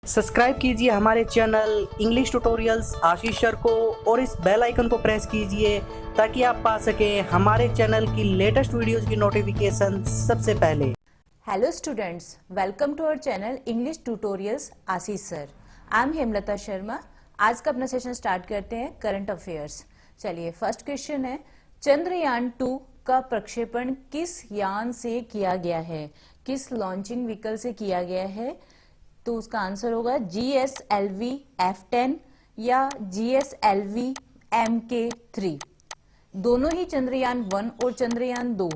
Subscribe कीजिए हमारे channel English tutorials आशीष sir को और इस बेल आइकन को प्रेस कीजिए ताकि आप पा सकें हमारे चैनल की लेटेस्ट वीडियोस की नोटिफिकेशन सबसे पहले। Hello students, welcome to our channel English Tutorials Ashish sir. I am Hemlata Sharma. आज का अपना सेशन स्टार्ट करते हैं करंट अफेयर्स। चलिए फर्स्ट क्वेश्चन है, चंद्रयान 2 का प्रक्षेपण किस यान से किया गया है, किस लॉन्चिंग व्हीकल से किया गया है? तो उसका आंसर होगा GSLV F10 या GSLV MK3। दोनों ही चंद्रयान 1 और चंद्रयान 2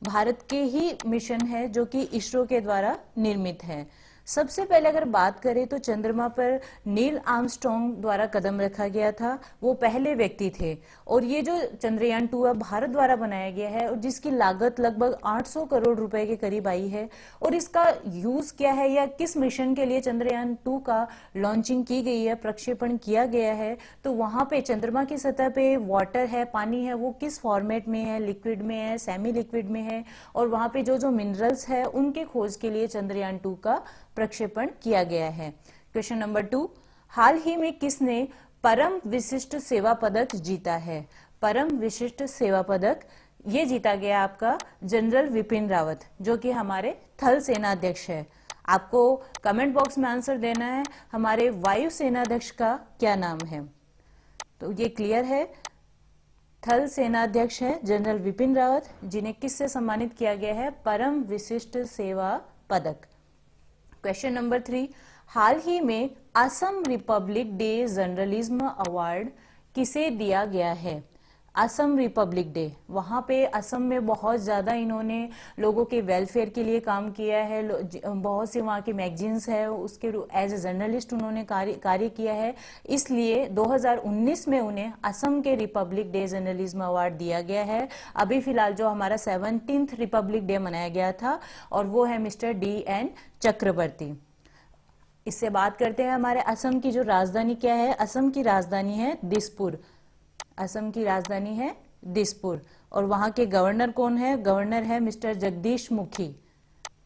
भारत के ही मिशन है जो कि इसरो के द्वारा निर्मित है। सबसे पहले अगर बात करें तो चंद्रमा पर नील आर्मस्ट्रॉन्ग द्वारा कदम रखा गया था, वो पहले व्यक्ति थे। और ये जो चंद्रयान 2 भारत द्वारा बनाया गया है और जिसकी लागत लगभग 800 करोड़ रुपए के करीब आई है। और इसका यूज क्या है या किस मिशन के लिए चंद्रयान 2 का लॉन्चिंग की गई है, प्रक्षेपण किया गया है, तो वहां पे चंद्रमा की सतह पे वाटर है, पानी है, वो किस फॉर्मेट में है, लिक्विड में है, सेमी लिक्विड में है, और वहां पे जो जो मिनरल्स है उनके खोज के लिए चंद्रयान 2 का प्रक्षेपण किया गया है। क्वेश्चन नंबर 2, हाल ही में किसने परम विशिष्ट सेवा पदक जीता है? परम विशिष्ट सेवा पदक ये जीता गया आपका जनरल विपिन रावत, जो कि हमारे थल सेना अध्यक्ष है। आपको कमेंट बॉक्स में आंसर देना है हमारे वायु सेना अध्यक्ष का क्या नाम है। तो ये क्लियर है, थल सेनाध्यक्ष है जनरल विपिन रावत, जिन्हें किससे सम्मानित किया गया है? परम विशिष्ट सेवा पदक। क्वेश्चन नंबर 3, हाल ही में Assam Republic day journalism award किसे दिया गया है? असम रिपब्लिक डे, वहां पे असम में बहुत ज्यादा इन्होंने लोगों के वेलफेयर के लिए काम किया है। बहुत सी वहां की मैगजीन्स है, उसके एज ए जर्नलिस्ट उन्होंने कार्य किया है। इसलिए 2019 में उन्हें असम के रिपब्लिक डे जर्नलिज्म अवार्ड दिया गया है। अभी फिलहाल जो हमारा 17th रिपब्लिक डे मनाया गया था, और वो है मिस्टर DN चक्रवर्ती। इससे बात करते हैं हमारे असम की जो राजधानी क्या है। असम की राजधानी है दिसपुर। असम की राजधानी है दिसपुर। और वहां के गवर्नर कौन है? गवर्नर है मिस्टर जगदीश मुखी।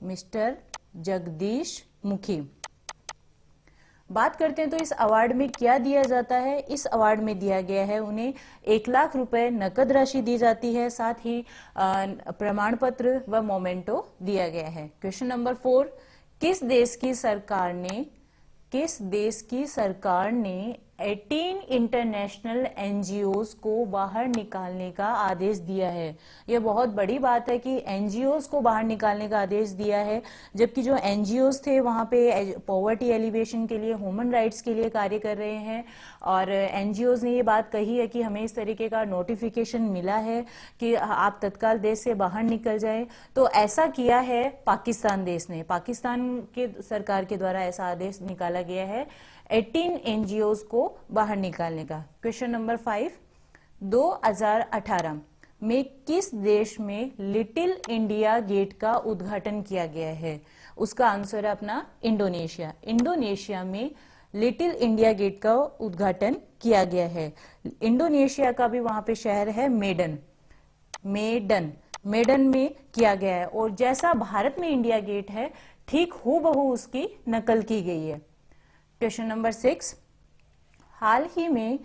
मिस्टर जगदीश मुखी। बात करते हैं तो इस अवार्ड में क्या दिया जाता है। इस अवार्ड में दिया गया है उन्हें 1 लाख रुपए नकद राशि दी जाती है, साथ ही प्रमाण पत्र व मोमेंटो दिया गया है। क्वेश्चन नंबर 4, किस देश की सरकार ने 18 इंटरनेशनल एनजीओज को बाहर निकालने का आदेश दिया है? यह बहुत बड़ी बात है कि एनजीओज को बाहर निकालने का आदेश दिया है, जबकि जो एनजीओज थे वहां पे पॉवर्टी एलिवेशन के लिए, ह्यूमन राइट्स के लिए कार्य कर रहे हैं। और एनजीओज ने ये बात कही है कि हमें इस तरीके का नोटिफिकेशन मिला है कि आप तत्काल देश से बाहर निकल जाएं। तो ऐसा किया है पाकिस्तान देश ने, पाकिस्तान के सरकार के द्वारा ऐसा आदेश निकाला गया है 18 एनजीओज को बाहर निकालने का। क्वेश्चन नंबर 5, 2018 में किस देश में लिटिल इंडिया गेट का उद्घाटन किया गया है? उसका आंसर है अपना इंडोनेशिया। इंडोनेशिया में लिटिल इंडिया गेट का उद्घाटन किया गया है। इंडोनेशिया का भी वहां पे शहर है मेडन में किया गया है। और जैसा भारत में इंडिया गेट है, ठीक हूबहू उसकी नकल की गई है। क्वेश्चन नंबर 6, हाल ही में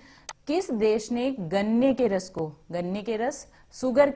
किस देश ने गन्ने के रस शुगर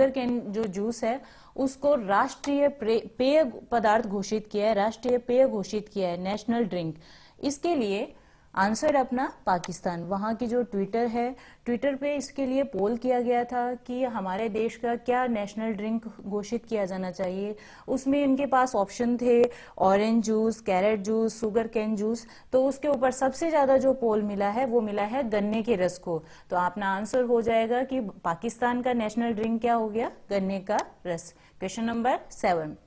केन जो जूस है उसको राष्ट्रीय पेय पदार्थ घोषित किया है, राष्ट्रीय पेय घोषित किया है, नेशनल ड्रिंक? इसके लिए आंसर अपना पाकिस्तान। वहां की जो ट्विटर पे इसके लिए पोल किया गया था कि हमारे देश का क्या नेशनल ड्रिंक घोषित किया जाना चाहिए। उसमें इनके पास ऑप्शन थे orange juice, carrot juice, sugar cane juice. तो उसके ऊपर सबसे ज्यादा जो पोल मिला है वो मिला है गन्ने के रस को। तो अपना आंसर हो जाएगा कि पाकिस्तान का नेशनल ड्रिंक क्या हो गया? गन्ने का रस। क्वेश्चन नंबर 7,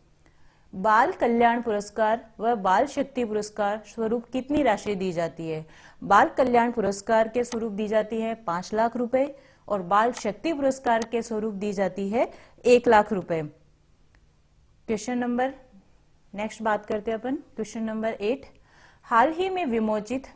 बाल कल्याण पुरस्कार व बाल शक्ति पुरस्कार स्वरूप कितनी राशि दी जाती है? बाल कल्याण पुरस्कार के स्वरूप दी जाती है 5 लाख रुपए, और बाल शक्ति पुरस्कार के स्वरूप दी जाती है 1 लाख रुपए। क्वेश्चन नंबर नेक्स्ट बात करते हैं अपन। क्वेश्चन नंबर 8, हाल ही में विमोचित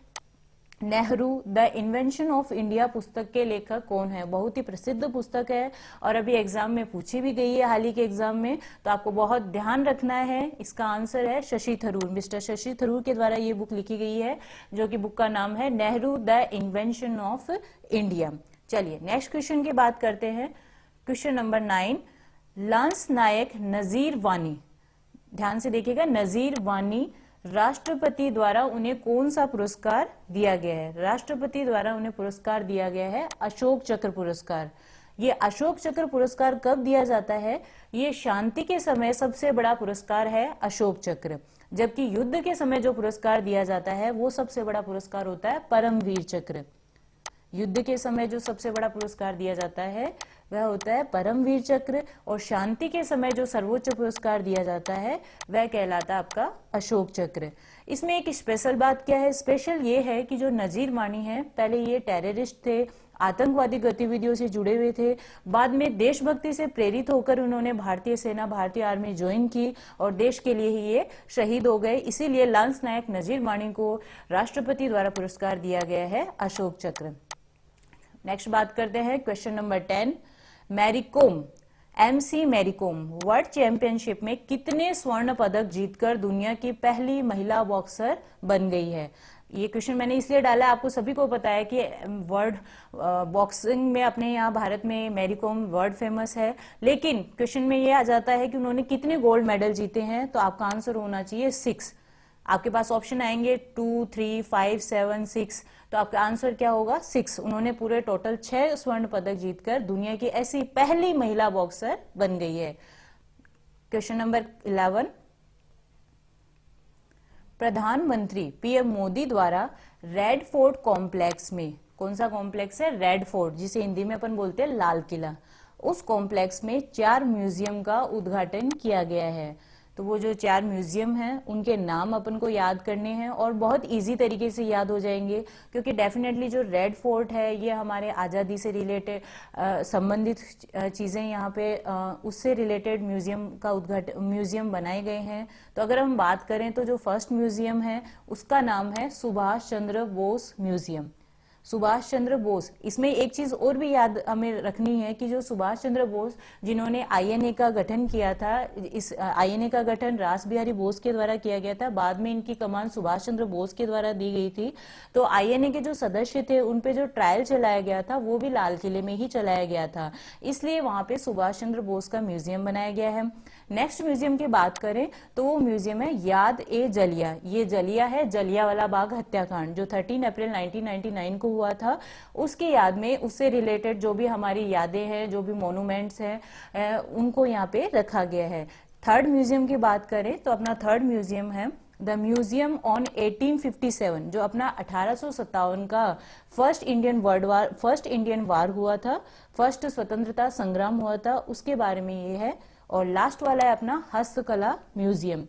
Nehru the invention of India पुस्तक के लेखक कौन है? बहुत ही प्रसिद्ध पुस्तक है और अभी एग्जाम में पूछी भी गई है, हाल ही के एग्जाम में, तो आपको बहुत ध्यान रखना है। इसका आंसर है शशि थरूर। मिस्टर शशि थरूर के द्वारा ये बुक लिखी गई है, जो कि बुक का नाम है Nehru the invention of India. चलिए नेक्स्ट क्वेश्चन की बात करते हैं। क्वेश्चन नंबर 9, लांस नायक नजीर वानी, ध्यान से देखिएगा, नजीर वानी राष्ट्रपति द्वारा उन्हें कौन सा पुरस्कार दिया गया है? राष्ट्रपति द्वारा उन्हें पुरस्कार दिया गया है अशोक चक्र पुरस्कार। ये अशोक चक्र पुरस्कार कब दिया जाता है? ये शांति के समय सबसे बड़ा पुरस्कार है अशोक चक्र, जबकि युद्ध के समय जो पुरस्कार दिया जाता है वो सबसे बड़ा पुरस्कार होता है परमवीर चक्र। युद्ध के समय जो सबसे बड़ा पुरस्कार दिया जाता है वह होता है परमवीर चक्र, और शांति के समय जो सर्वोच्च पुरस्कार दिया जाता है वह कहलाता है आपका अशोक चक्र। इसमें एक स्पेशल बात क्या है? स्पेशल ये है कि जो नजीर वानी है, पहले ये टेररिस्ट थे, आतंकवादी गतिविधियों से जुड़े हुए थे, बाद में देशभक्ति से प्रेरित होकर उन्होंने भारतीय सेना, भारतीय आर्मी ज्वाइन की और देश के लिए ही ये शहीद हो गए। इसीलिए लांस नायक नजीर वानी को राष्ट्रपति द्वारा पुरस्कार दिया गया है अशोक चक्र। नेक्स्ट बात करते हैं question number 10, Mary Kom, MC Mary Kom world championship में कितने स्वर्ण पदक जीतकर दुनिया की पहली महिला बॉक्सर बन गई है? ये क्वेश्चन मैंने इसलिए डाला, आपको सभी को पता है कि वर्ल्ड बॉक्सिंग में अपने यहाँ भारत में मैरी कॉम वर्ल्ड फेमस है, लेकिन क्वेश्चन में ये आ जाता है कि उन्होंने कितने गोल्ड मेडल जीते हैं, तो आपका आंसर होना चाहिए 6। आपके पास ऑप्शन आएंगे 2, 3, 5, 7, 6, तो आपका आंसर क्या होगा? 6। उन्होंने पूरे टोटल 6 स्वर्ण पदक जीतकर दुनिया की ऐसी पहली महिला बॉक्सर बन गई है। क्वेश्चन नंबर 11, प्रधानमंत्री पीएम मोदी द्वारा रेड फोर्ट कॉम्प्लेक्स में, कौन सा कॉम्प्लेक्स है? रेड फोर्ट, जिसे हिंदी में अपन बोलते हैं लाल किला, उस कॉम्प्लेक्स में 4 म्यूजियम का उद्घाटन किया गया है। तो वो जो 4 म्यूजियम हैं उनके नाम अपन को याद करने हैं और बहुत इजी तरीके से याद हो जाएंगे, क्योंकि डेफिनेटली जो रेड फोर्ट है ये हमारे आज़ादी से रिलेटेड संबंधित चीज़ें यहाँ पे उससे रिलेटेड म्यूजियम बनाए गए हैं। तो अगर हम बात करें तो जो फर्स्ट म्यूजियम है उसका नाम है सुभाष चंद्र बोस म्यूजियम। सुभाष चंद्र बोस, इसमें एक चीज और भी याद हमें रखनी है कि जो सुभाष चंद्र बोस जिन्होंने आईएनए का गठन किया था, इस आईएनए का गठन रास बिहारी बोस के द्वारा किया गया था, बाद में इनकी कमान सुभाष चंद्र बोस के द्वारा दी गई थी। तो आईएनए के जो सदस्य थे उन पे जो ट्रायल चलाया गया था वो भी लाल किले में ही चलाया गया था, इसलिए वहां पे सुभाष चंद्र बोस का म्यूजियम बनाया गया है। नेक्स्ट म्यूजियम की बात करें तो वो म्यूजियम है याद ए जलिया। ये जलिया है जलियांवाला बाग हत्याकांड जो 13 अप्रैल 1999 को हुआ था, उसकी याद में उससे रिलेटेड जो भी हमारी यादें हैं, जो भी मॉन्यूमेंट्स हैं, उनको यहाँ पे रखा गया है। थर्ड म्यूजियम की बात करें तो अपना थर्ड म्यूजियम है द म्यूजियम ऑन 1857, जो अपना 1857 का फर्स्ट इंडियन वार हुआ था, फर्स्ट स्वतंत्रता संग्राम हुआ था, उसके बारे में ये है। और लास्ट वाला है अपना हस्तकला म्यूजियम,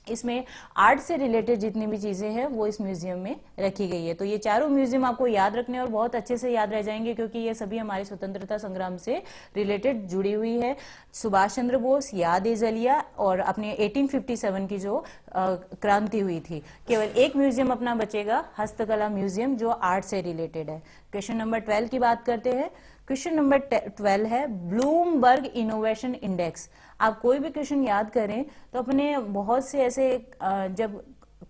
इसमें आर्ट से रिलेटेड जितनी भी चीजें हैं वो इस म्यूजियम में रखी गई है। तो ये चारों म्यूजियम आपको याद रखने और बहुत अच्छे से याद रह जाएंगे, क्योंकि ये सभी हमारे स्वतंत्रता संग्राम से रिलेटेड जुड़ी हुई है। सुभाष चंद्र बोस, याद ए जलिया और अपने 1857 की जो क्रांति हुई थी। केवल एक म्यूजियम अपना बचेगा, हस्तकला म्यूजियम, जो आर्ट से रिलेटेड है। क्वेश्चन नंबर 12 की बात करते हैं। क्वेश्चन नंबर 12 है ब्लूमबर्ग इनोवेशन इंडेक्स। आप कोई भी क्वेश्चन याद करें तो अपने बहुत से ऐसे जब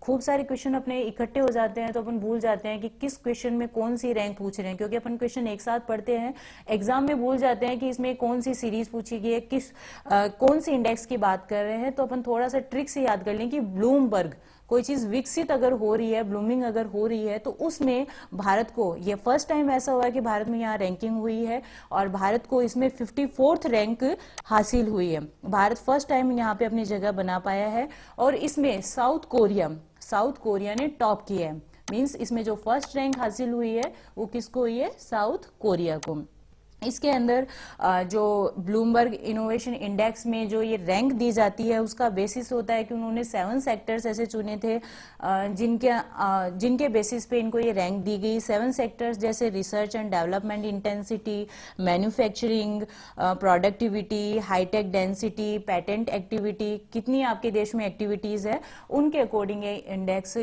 खूब सारे क्वेश्चन अपने इकट्ठे हो जाते हैं तो अपन भूल जाते हैं कि किस क्वेश्चन में कौन सी रैंक पूछ रहे हैं, क्योंकि अपन क्वेश्चन एक साथ पढ़ते हैं, एग्जाम में भूल जाते हैं कि इसमें कौन सी सीरीज पूछी गई है, कौन सी इंडेक्स की बात कर रहे हैं। तो अपन थोड़ा सा ट्रिक से याद कर लें कि ब्लूमबर्ग, कोई चीज विकसित अगर हो रही है, ब्लूमिंग अगर हो रही है, तो उसमें भारत को, ये फर्स्ट टाइम ऐसा हुआ है कि भारत में यहाँ रैंकिंग हुई है और भारत को इसमें 54th रैंक हासिल हुई है। भारत फर्स्ट टाइम यहाँ पे अपनी जगह बना पाया है और इसमें साउथ कोरिया ने टॉप किया है। मींस इसमें जो फर्स्ट रैंक हासिल हुई है वो किसको हुई है? साउथ कोरिया को। इसके अंदर जो ब्लूमबर्ग इनोवेशन इंडेक्स में जो ये रैंक दी जाती है उसका बेसिस होता है कि उन्होंने 7 सेक्टर्स ऐसे चुने थे जिनके बेसिस पे इनको ये रैंक दी गई। 7 सेक्टर्स जैसे research and development intensity, manufacturing, productivity, high tech density, patent activity, कितनी आपके देश में एक्टिविटीज है, उनके अकॉर्डिंग ये इंडेक्स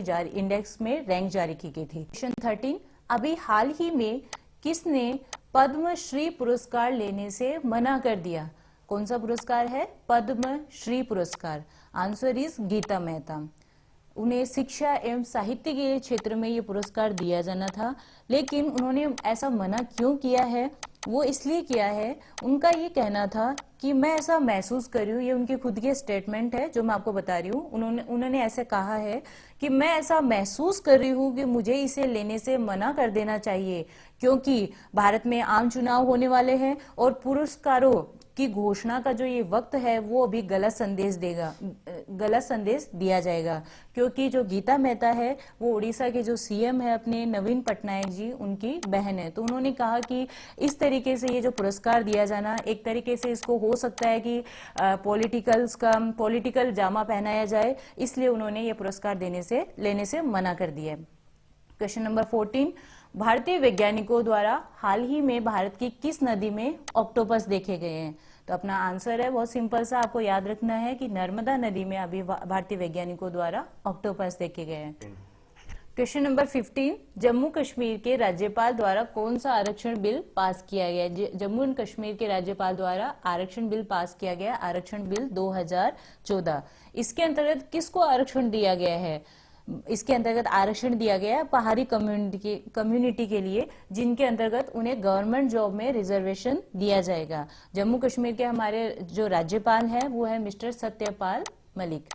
में रैंक जारी की गई थी। क्वेश्चन 13, अभी हाल ही में किसने पद्मश्री पुरस्कार लेने से मना कर दिया? कौन सा पुरस्कार है? पद्मश्री पुरस्कार। Answer is Gita Mehta. उन्हें शिक्षा एवं साहित्य के क्षेत्र में ये पुरस्कार दिया जाना था, लेकिन उन्होंने ऐसा मना क्यों किया है? वो इसलिए किया है, उनका ये कहना था कि मैं ऐसा महसूस कर रही हूँ, ये उनके खुद के स्टेटमेंट है जो मैं आपको बता रही हूँ। उन्होंने ऐसे कहा है कि मैं ऐसा महसूस कर रही हूँ कि मुझे इसे लेने से मना कर देना चाहिए, क्योंकि भारत में आम चुनाव होने वाले हैं और पुरस्कारों की घोषणा का जो ये वक्त है वो अभी गलत संदेश दिया जाएगा, क्योंकि जो गीता मेहता है वो उड़ीसा के जो सीएम है अपने नवीन पटनायक जी, उनकी बहन है। तो उन्होंने कहा कि इस तरीके से ये जो पुरस्कार दिया जाना, एक तरीके से इसको हो सकता है कि पॉलिटिकल जामा पहनाया जाए, इसलिए उन्होंने ये पुरस्कार लेने से मना कर दिया। क्वेश्चन नंबर 14, भारतीय वैज्ञानिकों द्वारा हाल ही में भारत की किस नदी में ऑक्टोपस देखे गए हैं? तो अपना आंसर है बहुत सिंपल सा, आपको याद रखना है कि नर्मदा नदी में अभी भारतीय वैज्ञानिकों द्वारा ऑक्टोपस देखे गए हैं। क्वेश्चन नंबर 15, जम्मू कश्मीर के राज्यपाल द्वारा कौन सा आरक्षण बिल पास किया गया? जम्मू एंड कश्मीर के राज्यपाल द्वारा आरक्षण बिल पास किया गया, आरक्षण बिल 2014। इसके अंतर्गत किसको आरक्षण दिया गया है? इसके अंतर्गत आरक्षण दिया गया है पहाड़ी कम्युनिटी के लिए, जिनके अंतर्गत उन्हें गवर्नमेंट जॉब में रिजर्वेशन दिया जाएगा। जम्मू कश्मीर के हमारे जो राज्यपाल हैं वो है मिस्टर सत्यपाल मलिक।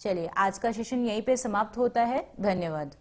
चलिए, आज का सेशन यहीं पे समाप्त होता है। धन्यवाद।